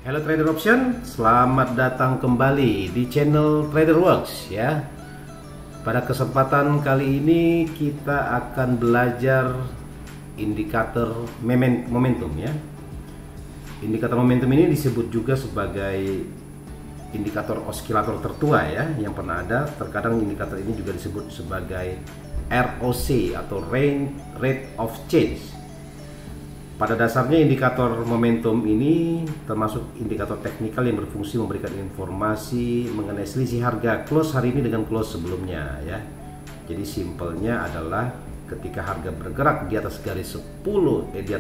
Halo Trader Option, selamat datang kembali di channel Trader Works ya. Pada kesempatan kali ini kita akan belajar indikator momentum ya. Indikator momentum ini disebut juga sebagai indikator osilator tertua ya, yang pernah ada. Terkadang indikator ini juga disebut sebagai ROC atau Rate of Change. Pada dasarnya indikator momentum ini termasuk indikator teknikal yang berfungsi memberikan informasi mengenai selisih harga close hari ini dengan close sebelumnya ya. Jadi simpelnya adalah ketika harga bergerak di atas garis 10 di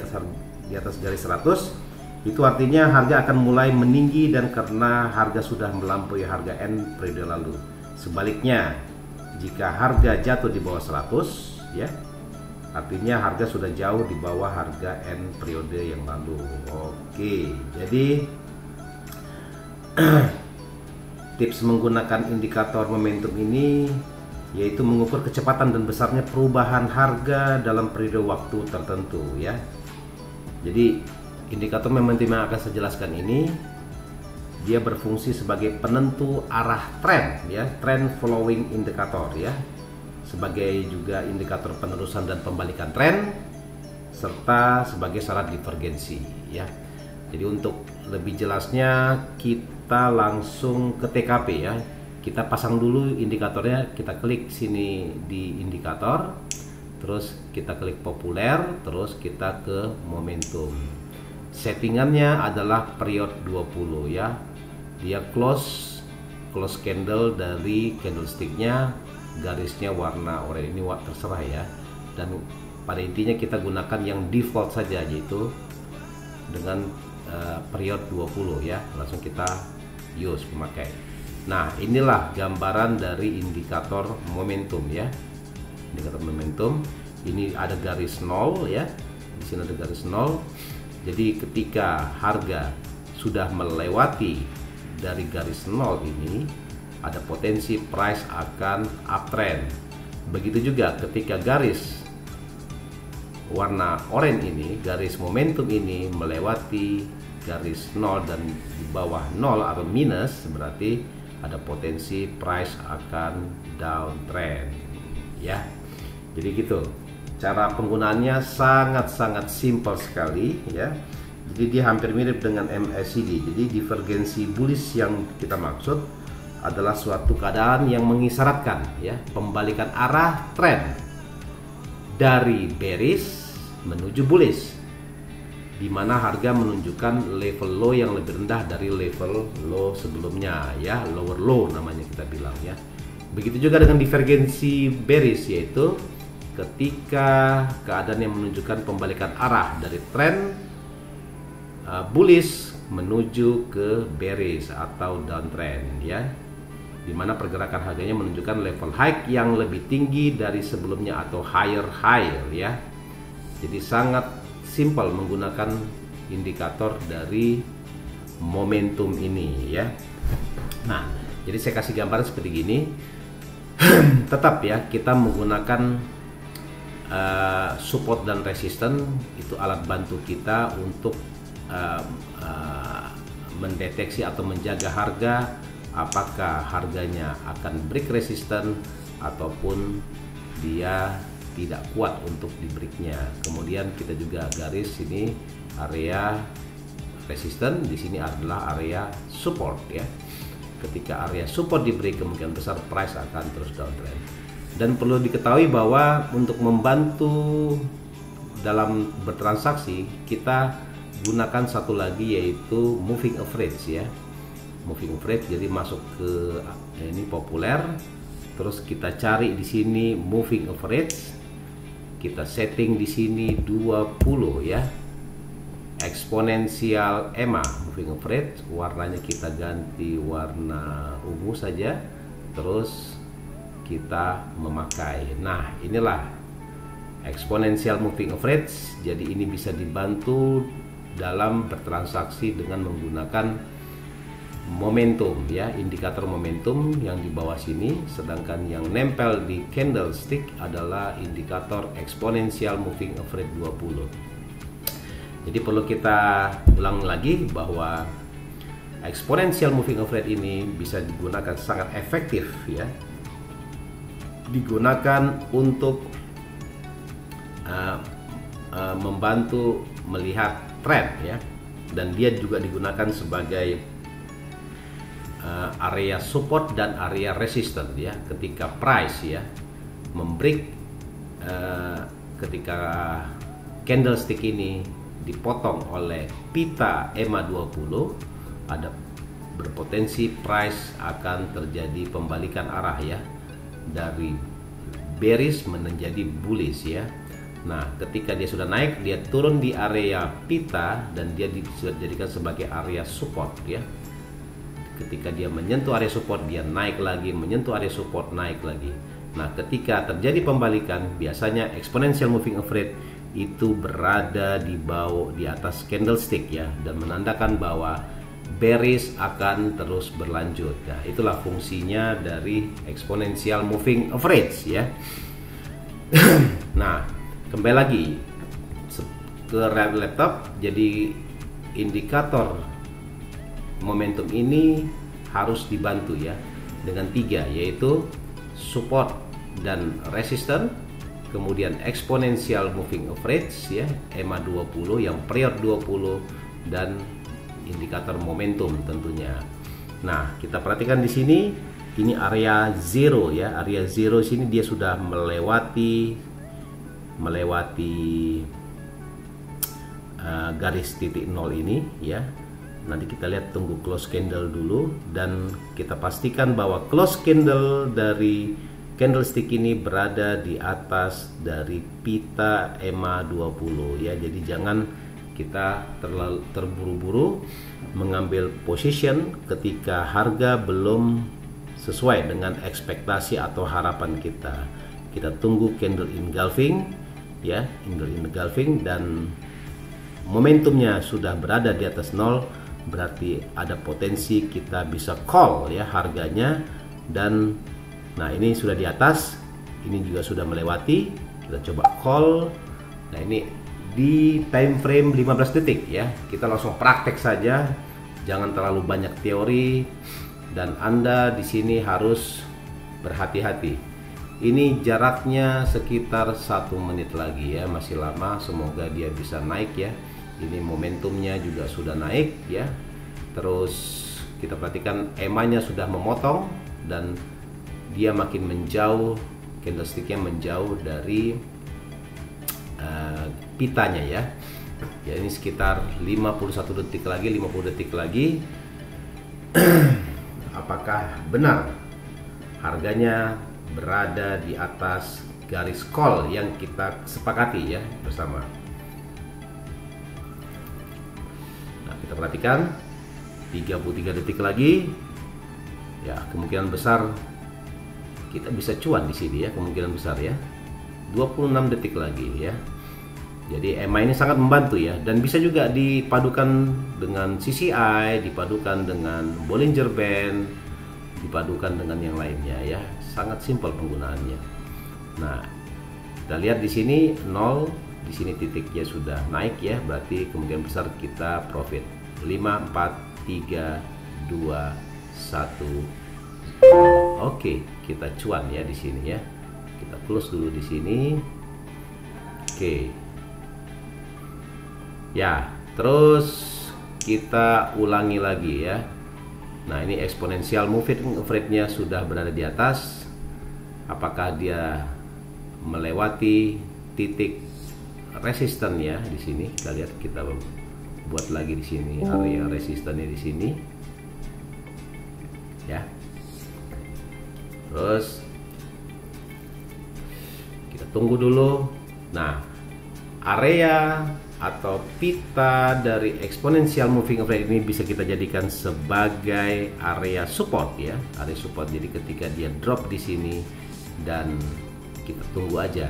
atas garis 100, itu artinya harga akan mulai meninggi dan karena harga sudah melampaui harga N periode lalu. Sebaliknya, jika harga jatuh di bawah 100 ya, artinya harga sudah jauh di bawah harga N periode yang lalu. Oke, jadi tips menggunakan indikator momentum ini yaitu mengukur kecepatan dan besarnya perubahan harga dalam periode waktu tertentu ya. Jadi indikator momentum yang akan saya jelaskan ini dia berfungsi sebagai penentu arah tren ya, trend following indicator ya, sebagai juga indikator penerusan dan pembalikan tren, serta sebagai syarat divergensi ya. Jadi untuk lebih jelasnya kita langsung ke TKP ya. Kita pasang dulu indikatornya, kita klik sini di indikator, terus kita klik populer, terus kita ke momentum. Settingannya adalah period 20 ya. Dia close candle dari candlesticknya, garisnya warna oranye, ini terserah ya. Dan pada intinya kita gunakan yang default saja, yaitu dengan period 20 ya. Langsung kita use memakai. Nah, inilah gambaran dari indikator momentum ya. Indikator momentum ini ada garis 0 ya. Di sini ada garis 0. Jadi ketika harga sudah melewati dari garis 0 ini, ada potensi price akan uptrend. Begitu juga ketika garis warna oranye ini, garis momentum ini melewati garis 0 dan di bawah 0 atau minus, berarti ada potensi price akan downtrend ya. Jadi gitu. Cara penggunaannya sangat-sangat simpel sekali ya. Jadi dia hampir mirip dengan MACD. Jadi divergensi bullish yang kita maksud adalah suatu keadaan yang mengisyaratkan ya pembalikan arah tren dari bearish menuju bullish, di mana harga menunjukkan level low yang lebih rendah dari level low sebelumnya ya, lower low namanya kita bilang ya. Begitu juga dengan divergensi bearish, yaitu ketika keadaan yang menunjukkan pembalikan arah dari tren bullish menuju ke bearish atau downtrend ya, dimana pergerakan harganya menunjukkan level high yang lebih tinggi dari sebelumnya atau higher high ya. Jadi sangat simpel menggunakan indikator dari momentum ini ya. Nah, jadi saya kasih gambaran seperti gini. Tetap ya, kita menggunakan support dan resistance, itu alat bantu kita untuk mendeteksi atau menjaga harga, apakah harganya akan break resistance ataupun dia tidak kuat untuk di breaknya. Kemudian kita juga garis ini area resistance, di sini adalah area support ya. Ketika area support di break, kemungkinan besar price akan terus downtrend. Dan perlu diketahui bahwa untuk membantu dalam bertransaksi, kita gunakan satu lagi, yaitu moving average ya. Moving average, jadi masuk ke ini populer, terus kita cari di sini moving average, kita setting di sini 20 ya, eksponensial EMA moving average, warnanya kita ganti warna ungu saja, terus kita memakai. Nah, inilah eksponensial moving average. Jadi ini bisa dibantu dalam bertransaksi dengan menggunakan momentum ya, indikator momentum yang di bawah sini, sedangkan yang nempel di candlestick adalah indikator eksponensial moving average 20. Jadi perlu kita ulang lagi bahwa exponential moving average ini bisa digunakan sangat efektif ya, digunakan untuk membantu melihat tren ya, dan dia juga digunakan sebagai area support dan area resistance ya, ketika price ya membreak, ketika candlestick ini dipotong oleh pita EMA 20, ada berpotensi price akan terjadi pembalikan arah ya, dari bearish menjadi bullish ya. Nah, ketika dia sudah naik, dia turun di area pita dan dia sudah dijadikan sebagai area support ya. Ketika dia menyentuh area support, dia naik lagi, menyentuh area support, naik lagi. Nah, ketika terjadi pembalikan, biasanya exponential moving average itu berada di atas candlestick ya, dan menandakan bahwa bearish akan terus berlanjut. Nah, itulah fungsinya dari exponential moving average ya. Nah, kembali lagi ke laptop, jadi indikator momentum ini harus dibantu ya dengan 3, yaitu support dan resistance, kemudian exponential moving average ya, EMA 20 yang period 20, dan indikator momentum tentunya. Nah, kita perhatikan di sini, ini area zero ya, area zero sini dia sudah melewati garis titik nol ini ya. Nanti kita lihat, tunggu close candle dulu, dan kita pastikan bahwa close candle dari candlestick ini berada di atas dari pita EMA 20 ya. Jadi jangan kita terlalu terburu-buru mengambil position ketika harga belum sesuai dengan ekspektasi atau harapan kita. Kita tunggu candle engulfing ya, candle engulfing, dan momentumnya sudah berada di atas nol, berarti ada potensi kita bisa call ya harganya. Dan nah, ini sudah di atas, ini juga sudah melewati, kita coba call. Nah, ini di time frame 15 detik ya. Kita langsung praktek saja, jangan terlalu banyak teori, dan Anda di sini harus berhati-hati. Ini jaraknya sekitar 1 menit lagi ya, masih lama, semoga dia bisa naik ya. Ini momentumnya juga sudah naik ya. Terus kita perhatikan EMA-nya sudah memotong dan dia makin menjauh, candlestick-nya menjauh dari pitanya ya. Ya, ini sekitar 51 detik lagi, 50 detik lagi. Apakah benar harganya berada di atas garis call yang kita sepakati ya bersama? Nah, kita perhatikan 33 detik lagi. Ya, kemungkinan besar kita bisa cuan di sini ya, kemungkinan besar ya. 26 detik lagi ya. Jadi EMA ini sangat membantu ya, dan bisa juga dipadukan dengan CCI, dipadukan dengan Bollinger Band, dipadukan dengan yang lainnya ya. Sangat simpel penggunaannya. Nah, kita lihat di sini 0, di sini titiknya sudah naik ya, berarti kemungkinan besar kita profit. 5, 4, 3, 2, 1. Oke, kita cuan ya di sini ya. Kita close dulu di sini. Oke. Ya, terus kita ulangi lagi ya. Nah, ini exponential moving average-nya sudah berada di atas. Apakah dia melewati titik resisten ya di sini? Kita lihat, kita buat lagi di sini area resistannya di sini. Ya. Terus kita tunggu dulu. Nah, area atau pita dari exponential moving average ini bisa kita jadikan sebagai area support ya, area support. Jadi ketika dia drop di sini dan kita tunggu aja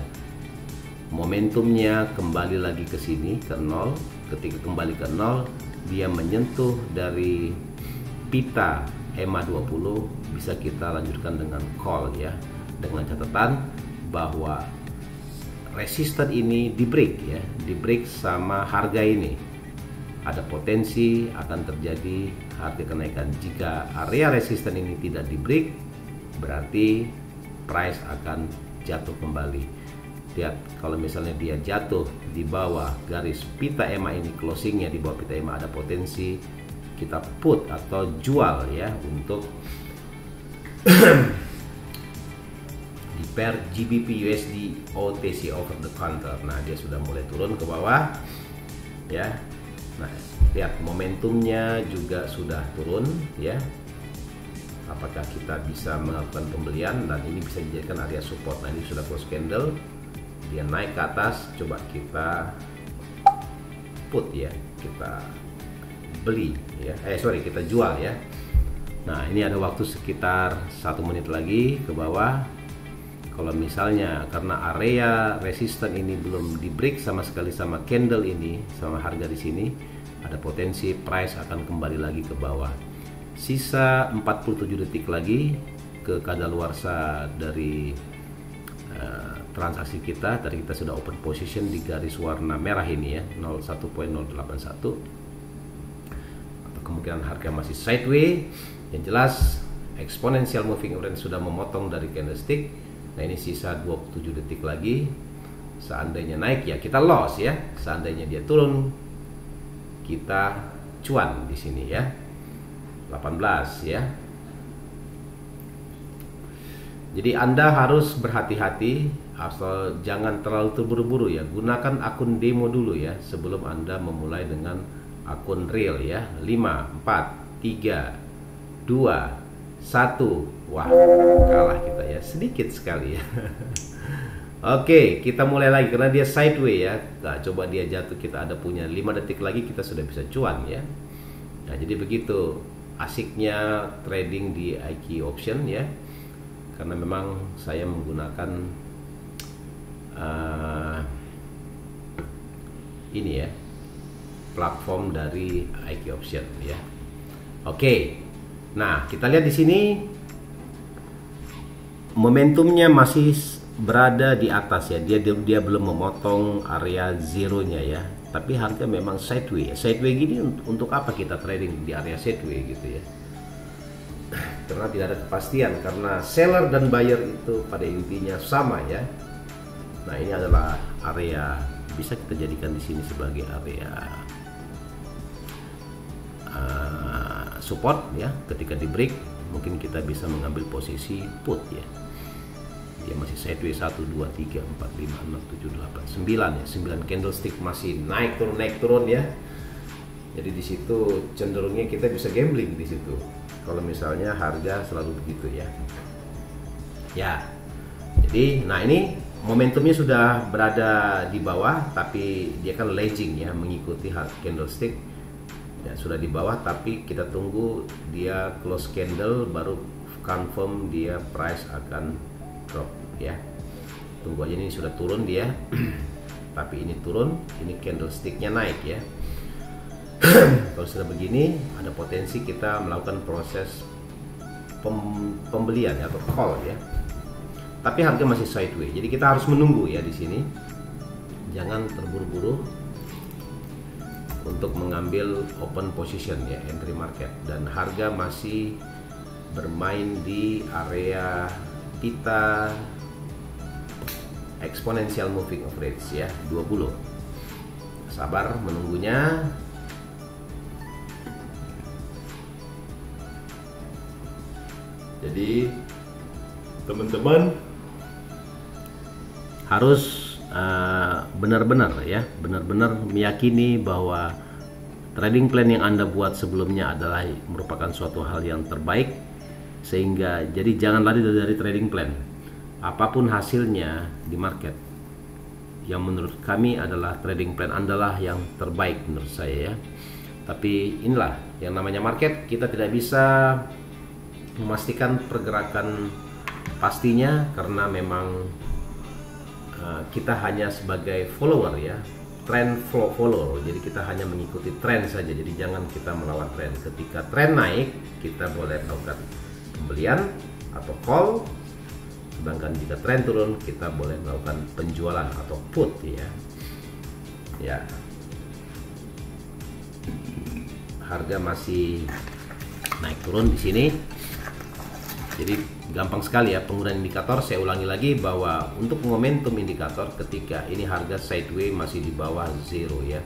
momentumnya kembali lagi ke sini ke 0. Ketika kembali ke 0, dia menyentuh dari pita EMA 20, bisa kita lanjutkan dengan call ya, dengan catatan bahwa resisten ini di break ya, di break sama harga ini. ada potensi akan terjadi harga kenaikan. Jika area resisten ini tidak di break, berarti price akan jatuh kembali. Lihat, kalau misalnya dia jatuh di bawah garis pita EMA ini, closingnya di bawah pita EMA, ada potensi kita put atau jual ya untuk di pair GBP USD OTC over the counter. Nah, dia sudah mulai turun ke bawah ya. Nah, lihat momentumnya juga sudah turun ya. Apakah kita bisa melakukan pembelian, dan ini bisa dijadikan area support. Nah, ini sudah close candle, dia naik ke atas, coba kita put ya, kita beli ya, kita jual ya. Nah, ini ada waktu sekitar 1 menit lagi ke bawah. Kalau misalnya karena area resisten ini belum di break sama sekali sama candle ini, sama harga di sini, ada potensi price akan kembali lagi ke bawah. Sisa 47 detik lagi ke kadaluarsa dari transaksi kita. Tadi kita sudah open position di garis warna merah ini ya, 01.081. Kemungkinan harga masih sideways. Yang jelas exponential moving average sudah memotong dari candlestick. Nah, ini sisa 27 detik lagi. Seandainya naik ya kita loss ya. Seandainya dia turun kita cuan di sini ya. 18 ya. Jadi Anda harus berhati-hati, asal jangan terlalu terburu-buru ya. Gunakan akun demo dulu ya sebelum Anda memulai dengan akun real ya. 5, 4, 3, 2, 1. Wah, kalah kita ya, sedikit sekali ya. Oke, kita mulai lagi karena dia sideways ya. Nah, coba dia jatuh, kita ada punya 5 detik lagi, kita sudah bisa cuan ya. Nah, jadi begitu asiknya trading di IQ option ya. Karena memang saya menggunakan ini ya, platform dari IQ option ya. Oke. Nah, kita lihat di sini momentumnya masih berada di atas ya. Dia belum memotong area zeronya ya. Tapi harga memang sideways. Sideways gini untuk apa kita trading di area sideways gitu ya? Karena tidak ada kepastian, karena seller dan buyer itu pada intinya sama ya. Nah, ini adalah area, bisa kita jadikan di sini sebagai area support ya. Ketika di break mungkin kita bisa mengambil posisi put ya. Dia masih sideways 1 2 3 4 5 6 7 8 9 ya. 9 candlestick masih naik turun ya. Jadi di situ cenderungnya kita bisa gambling di situ. Kalau misalnya harga selalu begitu ya. Ya. Jadi nah ini momentumnya sudah berada di bawah, tapi dia kan lagging ya, mengikuti candlestick. Ya, sudah di bawah, tapi kita tunggu dia close candle baru confirm dia price akan drop ya. Tunggu aja, ini sudah turun dia. Tapi ini turun, ini candlesticknya naik ya. Kalau sudah begini, ada potensi kita melakukan proses pembelian atau call ya. Tapi harga masih sideways, jadi kita harus menunggu ya di sini. Jangan terburu-buru untuk mengambil open position ya, entry market, dan harga masih bermain di area pita exponential moving average ya, 20. Sabar menunggunya. Jadi teman-teman harus benar-benar meyakini bahwa trading plan yang Anda buat sebelumnya adalah merupakan suatu hal yang terbaik, sehingga jadi jangan lari dari trading plan apapun hasilnya di market. Yang menurut kami adalah trading plan Anda lah yang terbaik menurut saya ya. Tapi inilah yang namanya market, kita tidak bisa memastikan pergerakan pastinya karena memang kita hanya sebagai follower ya, trend follower. Jadi kita hanya mengikuti tren saja. Jadi jangan kita melawan tren. Ketika tren naik, kita boleh melakukan pembelian atau call. Sedangkan jika tren turun, kita boleh melakukan penjualan atau put ya. Ya. harga masih naik turun di sini. Jadi gampang sekali ya penggunaan indikator. Saya ulangi lagi bahwa untuk momentum indikator ketika ini harga sideways masih di bawah zero ya,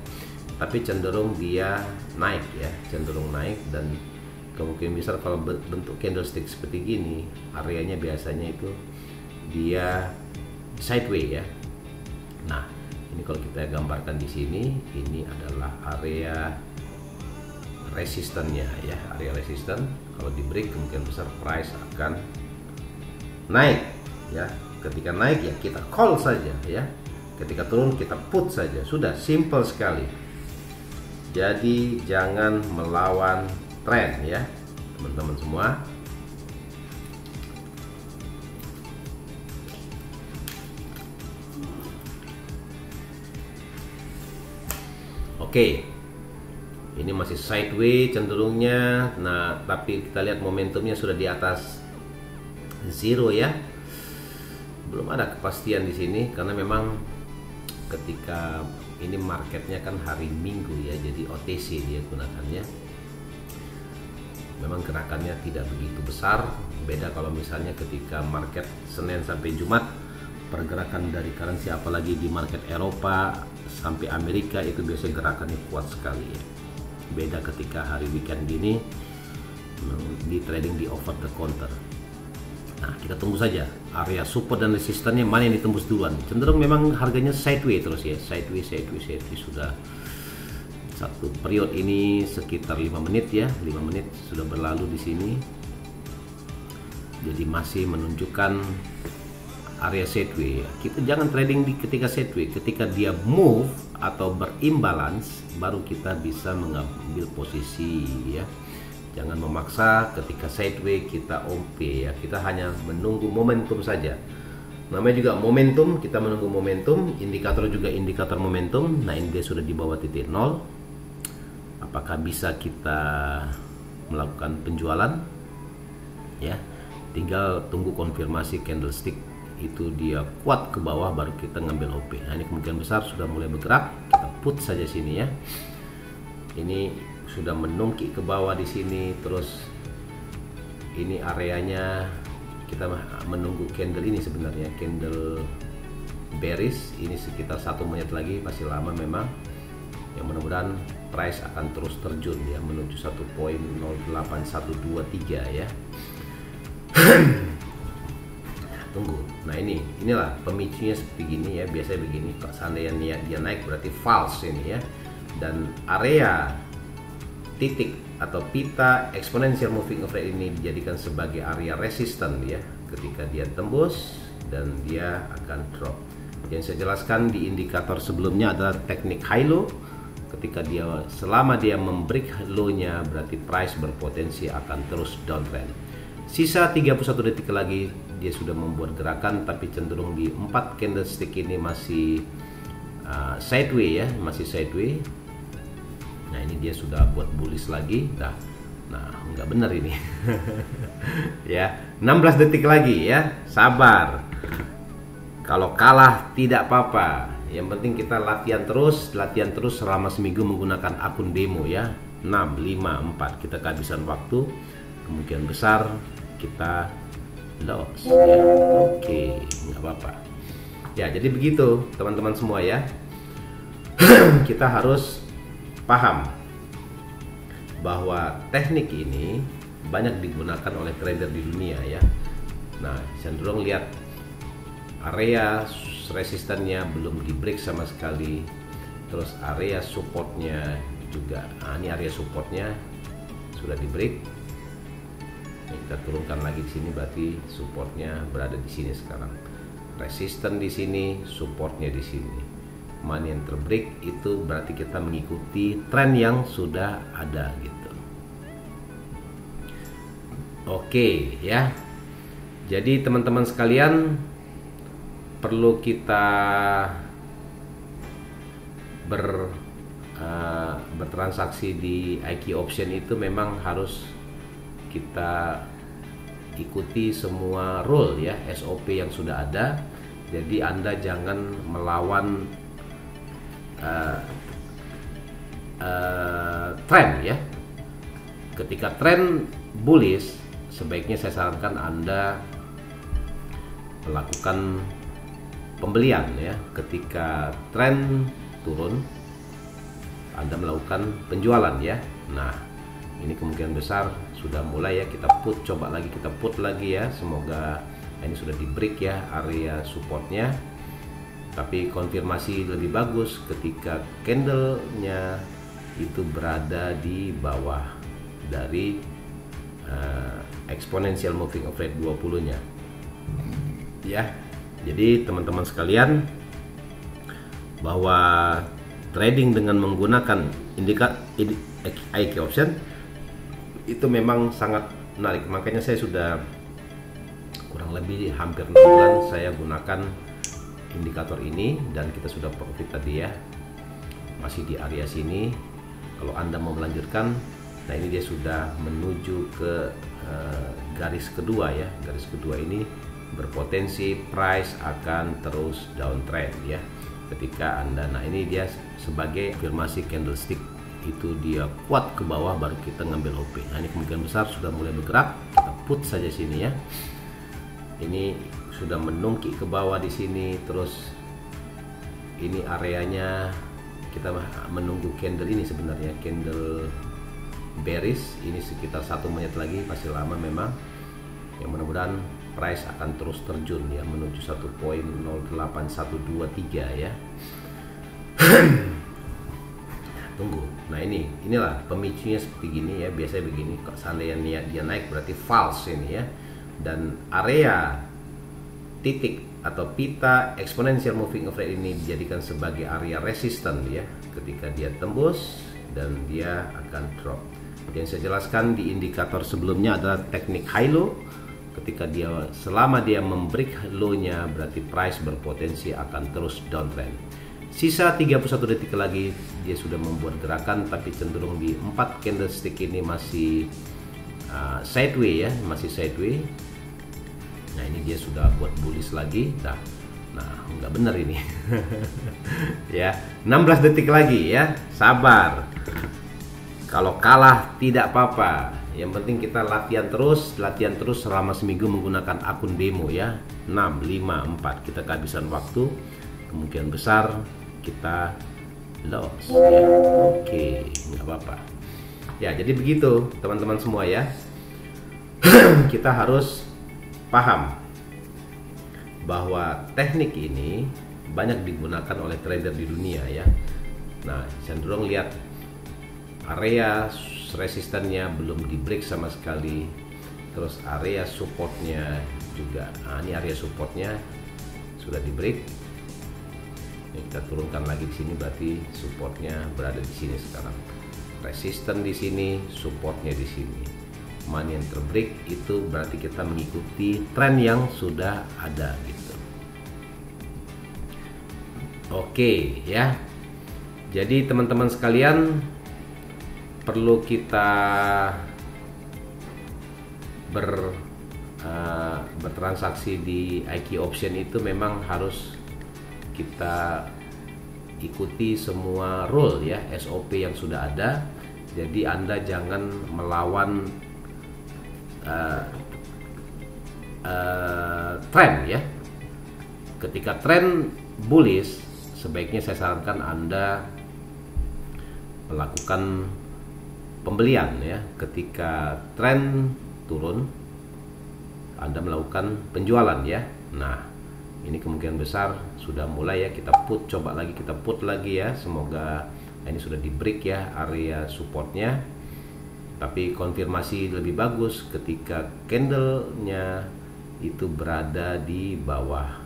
tapi cenderung dia naik ya, cenderung naik, dan kemungkinan besar kalau bentuk candlestick seperti gini areanya biasanya itu dia sideways ya. Nah, ini kalau kita gambarkan di sini, ini adalah area resistannya ya, area resisten. Kalau di break kemungkinan besar price akan naik ya. Ketika naik ya kita call saja ya, ketika turun kita put saja, sudah simple sekali. Jadi jangan melawan tren ya teman-teman semua. Oke, ini masih sideways cenderungnya. Nah, tapi kita lihat momentumnya sudah di atas zero ya. Belum ada kepastian di sini karena memang ketika ini marketnya kan hari Minggu ya, jadi OTC dia gunakannya. Memang gerakannya tidak begitu besar. Beda kalau misalnya ketika market Senin sampai Jumat, pergerakan dari currency apalagi di market Eropa sampai Amerika itu biasanya gerakannya kuat sekali ya. Beda ketika hari weekend gini di trading di over the counter. Nah, kita tunggu saja area support dan resistannya mana yang ditembus duluan. Cenderung memang harganya sideways terus ya, sideways sudah satu periode ini sekitar 5 menit ya, 5 menit sudah berlalu di sini. Jadi masih menunjukkan area sideways. Kita jangan trading di ketika sideways, ketika dia move atau berimbalance baru kita bisa mengambil posisi ya. Jangan memaksa ketika sideways kita OP ya. Kita hanya menunggu momentum saja. Namanya juga momentum, kita menunggu momentum. Indikator juga indikator momentum. Nah, ini dia sudah di bawah titik 0. Apakah bisa kita melakukan penjualan? Ya, tinggal tunggu konfirmasi candlestick itu dia kuat ke bawah baru kita ngambil OP. Nah, ini kemungkinan besar sudah mulai bergerak. Kita put saja sini ya. Ini sudah menungki ke bawah di sini, terus ini areanya kita menunggu candle ini sebenarnya candle bearish ini sekitar 1 menit lagi, masih lama memang. Yang mudah-mudahan price akan terus terjun ya menuju 1.08123 ya. Tunggu. Nah, inilah pemicunya seperti gini ya, biasanya begini. Kalau seandainya dia naik berarti false ini ya. Dan area titik atau pita exponential moving average ini dijadikan sebagai area resisten ya, ketika dia tembus dan dia akan drop. Yang saya jelaskan di indikator sebelumnya adalah teknik high low. Ketika dia selama dia membreak low-nya berarti price berpotensi akan terus downtrend. Sisa 31 detik lagi dia sudah membuat gerakan, tapi cenderung di 4 candlestick ini masih sideways ya, masih sideways. Nah, ini dia sudah buat bullish lagi. Nah nggak benar ini. Ya, 16 detik lagi ya, sabar. Kalau kalah tidak apa-apa. Yang penting kita latihan terus selama seminggu menggunakan akun demo ya. 6, 5, 4 kita kehabisan waktu, kemungkinan besar kita loss ya. Oke, nggak apa-apa. Ya, jadi begitu teman-teman semua ya. Kita harus paham bahwa teknik ini banyak digunakan oleh trader di dunia ya. Nah, cenderung lihat area resistannya belum di break sama sekali, terus area supportnya juga. Nah, ini area supportnya sudah di break. Kita turunkan lagi di sini, berarti supportnya berada di sini sekarang. Resisten di sini, supportnya di sini. Mana yang terbreak itu berarti kita mengikuti tren yang sudah ada gitu. Oke ya. Jadi teman-teman sekalian, perlu kita bertransaksi di IQ option itu memang harus kita ikuti semua rule ya, SOP yang sudah ada. Jadi Anda jangan melawan tren ya. ketika tren bullish, sebaiknya saya sarankan Anda melakukan pembelian ya. Ketika tren turun, Anda melakukan penjualan ya. Nah, ini kemungkinan besar sudah mulai ya, kita coba lagi kita put lagi ya. Semoga ini sudah di break ya area supportnya. Tapi konfirmasi lebih bagus ketika candlenya itu berada di bawah dari exponential moving average 20-nya ya. Jadi teman-teman sekalian, bahwa trading dengan menggunakan IK option itu memang sangat menarik. Makanya saya sudah kurang lebih hampir 6 bulan saya gunakan indikator ini, dan kita sudah profit tadi ya, masih di area sini. Kalau Anda mau melanjutkan, nah ini dia sudah menuju ke garis kedua ya. Garis kedua ini berpotensi price akan terus downtrend ya. Ketika Anda, nah ini dia sebagai afirmasi candlestick itu dia kuat ke bawah, baru kita ngambil OP. Nah ini kemungkinan besar sudah mulai bergerak, kita put saja sini ya. Ini sudah menungki ke bawah di sini, terus ini areanya kita menunggu candle ini, sebenarnya candle bearish ini sekitar 1 menit lagi, masih lama memang. Yang mudah-mudahan price akan terus terjun ya menuju 1.08123 ya. Tunggu. Nah inilah pemicunya seperti gini ya, biasanya begini. Kalau seandainya dia naik berarti false ini ya. Dan area titik atau pita exponential moving average ini dijadikan sebagai area resisten ya. Ketika dia tembus dan dia akan drop. Yang saya jelaskan di indikator sebelumnya adalah teknik high low. Ketika dia, selama dia membreak low-nya, berarti price berpotensi akan terus downtrend. Sisa 31 detik lagi dia sudah membuat gerakan, tapi cenderung di 4 candlestick ini masih sideways ya, masih sideways. Nah ini dia sudah buat bullish lagi. Nah nggak benar ini. Ya, 16 detik lagi ya, sabar. Kalau kalah tidak apa-apa. Yang penting kita latihan terus selama seminggu menggunakan akun demo ya. 6, 5, 4. Kita kehabisan waktu, kemungkinan besar kita loss ya. Oke, nggak apa-apa. Ya, jadi begitu teman-teman semua ya. Kita harus paham bahwa teknik ini banyak digunakan oleh trader di dunia ya. Nah, cenderung lihat area resistannya belum di break sama sekali, terus area supportnya juga. Nah, ini area supportnya sudah di break. Ini kita turunkan lagi di sini, berarti supportnya berada di sini sekarang. Resisten di sini, supportnya di sini. Mana yang terbreak itu berarti kita mengikuti tren yang sudah ada gitu. Oke ya. Jadi teman-teman sekalian, perlu kita bertransaksi di IK option itu memang harus kita ikuti semua rule ya, SOP yang sudah ada. Jadi Anda jangan melawan tren ya. Ketika tren bullish, sebaiknya saya sarankan Anda melakukan pembelian ya. Ketika tren turun, Anda melakukan penjualan ya. Nah ini kemungkinan besar sudah mulai ya, kita coba lagi kita put lagi ya. Semoga ini sudah di break ya area supportnya. Tapi konfirmasi lebih bagus ketika candlenya itu berada di bawah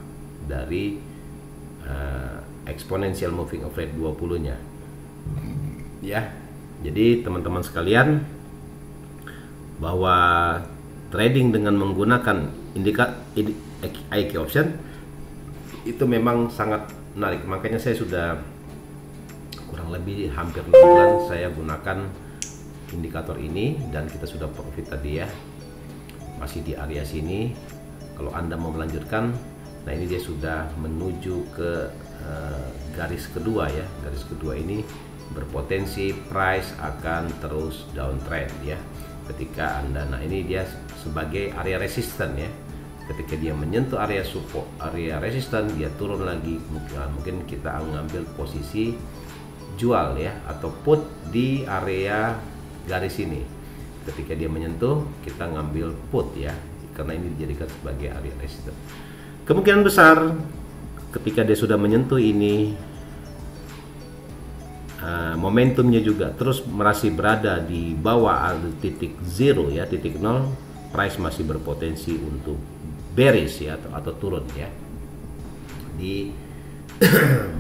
dari exponential moving average 20-nya ya. Jadi teman-teman sekalian, bahwa trading dengan menggunakan IK option itu memang sangat menarik. Makanya saya sudah kurang lebih hampir 6 bulan saya gunakan indikator ini, dan kita sudah profit tadi ya, masih di area sini. Kalau Anda mau melanjutkan, nah ini dia sudah menuju ke garis kedua ya. Garis kedua ini berpotensi price akan terus downtrend ya. Ketika Anda, nah ini dia sebagai area resisten ya. Ketika dia menyentuh area support, area resisten, dia turun lagi, mungkin kita mengambil posisi jual ya, atau put di area garis ini. Ketika dia menyentuh, kita ngambil put ya, karena ini dijadikan sebagai area resisten. Kemungkinan besar ketika dia sudah menyentuh ini, momentumnya juga terus masih berada di bawah titik 0 ya, titik 0, price masih berpotensi untuk bearish ya, atau turun ya di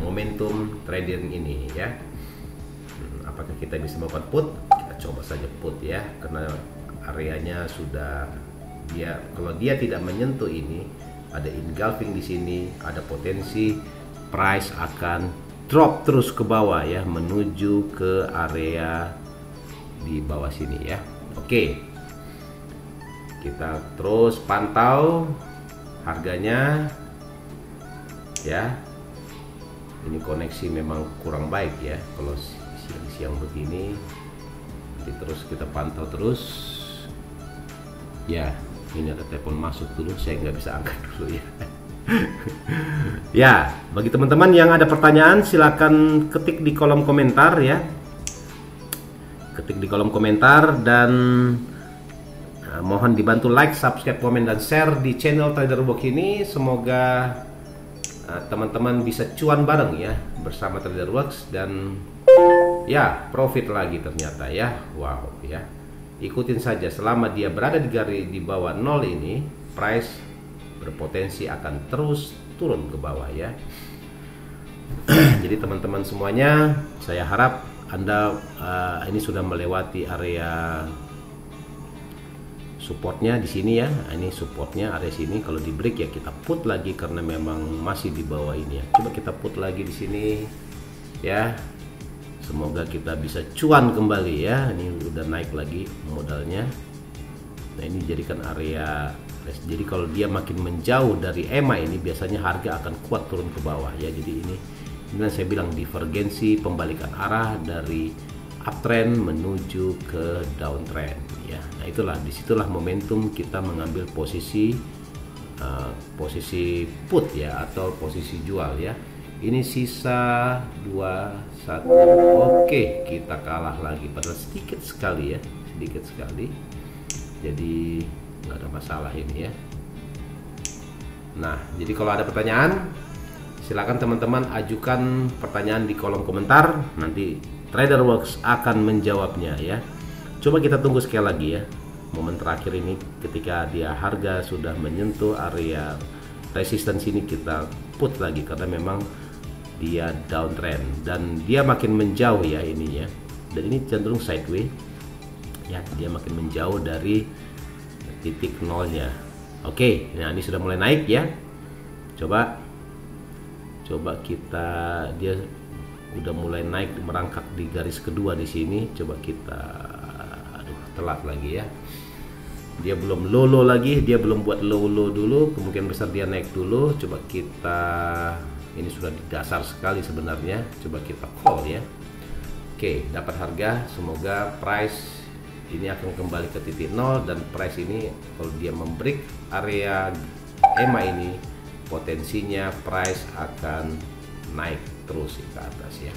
momentum trading ini ya. Apakah kita bisa melakukan put? Kita coba saja put ya, karena areanya sudah, kalau dia tidak menyentuh ini, ada engulfing di sini, ada potensi price akan drop terus ke bawah ya, menuju ke area di bawah sini ya. Oke, kita terus pantau harganya ya. Ini koneksi memang kurang baik ya, kalau siang-siang begini. Nanti terus kita pantau terus ya. Ini ada telepon masuk dulu, saya nggak bisa angkat dulu ya. Ya, bagi teman-teman yang ada pertanyaan silakan ketik di kolom komentar ya. Ketik di kolom komentar, dan mohon dibantu like, subscribe, komen, dan share di channel Traderbox ini. Semoga teman-teman bisa cuan bareng ya bersama Traderbox, dan ya profit lagi ternyata ya. Wow ya. Ikutin saja, selama dia berada di garis di bawah 0 ini, price berpotensi akan terus turun ke bawah ya. Jadi teman-teman semuanya, saya harap Anda ini sudah melewati area supportnya di sini ya. Ini supportnya area sini. Kalau di break ya kita put lagi, karena memang masih di bawah ini ya. Coba kita put lagi di sini ya. Semoga kita bisa cuan kembali ya. Ini udah naik lagi modalnya. Nah, ini jadikan area. Jadi kalau dia makin menjauh dari EMA ini, biasanya harga akan kuat turun ke bawah ya. Jadi ini saya bilang divergensi, pembalikan arah dari uptrend menuju ke downtrend ya. Nah itulah, disitulah momentum kita mengambil posisi posisi put ya, atau posisi jual ya. Ini sisa 21. Oke, kita kalah lagi, padahal sedikit sekali ya, sedikit sekali. Jadi nggak ada masalah ini ya. Nah, jadi kalau ada pertanyaan, silakan teman-teman ajukan pertanyaan di kolom komentar. Nanti Traderbox akan menjawabnya ya. Coba kita tunggu sekali lagi ya, momen terakhir ini ketika dia harga sudah menyentuh area resistance ini, kita put lagi karena memang dia downtrend dan dia makin menjauh ya ininya. Dan ini cenderung sideways ya, dia makin menjauh dari titik nolnya. Oke, nah ini sudah mulai naik ya. Coba kita, dia udah mulai naik, merangkak di garis kedua di sini. Coba kita, aduh telat lagi ya. Dia belum low lagi, dia belum buat low dulu. Kemungkinan besar dia naik dulu. Coba kita, ini sudah di dasar sekali sebenarnya. Coba kita call ya. Oke, dapat harga. Semoga price ini akan kembali ke titik 0, dan price ini kalau dia membreak area EMA ini, potensinya price akan naik terus ke atas ya.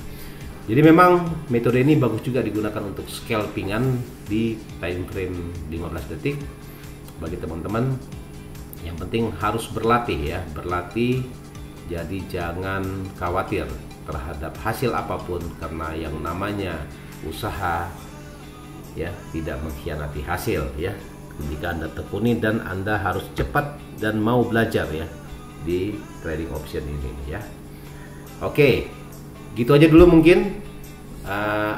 Jadi memang metode ini bagus juga digunakan untuk scalpingan di time frame 15 detik. Bagi teman-teman, yang penting harus berlatih ya, berlatih. Jadi jangan khawatir terhadap hasil apapun, karena yang namanya usaha ya tidak mengkhianati hasil ya. Jika Anda tekuni dan Anda harus cepat dan mau belajar ya di trading option ini ya. Oke, gitu aja dulu mungkin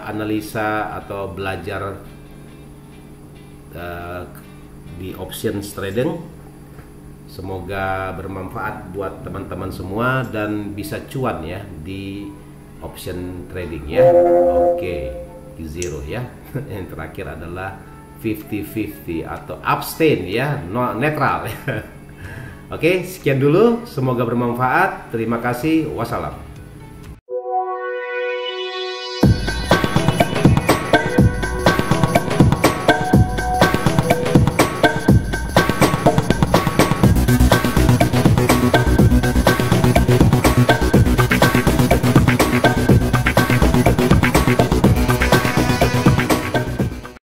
analisa atau belajar di options trading. Semoga bermanfaat buat teman-teman semua dan bisa cuan ya di option trading ya. Oke, zero ya. Yang terakhir adalah 50-50 atau abstain ya, netral ya. Oke, sekian dulu, semoga bermanfaat. Terima kasih, wassalam.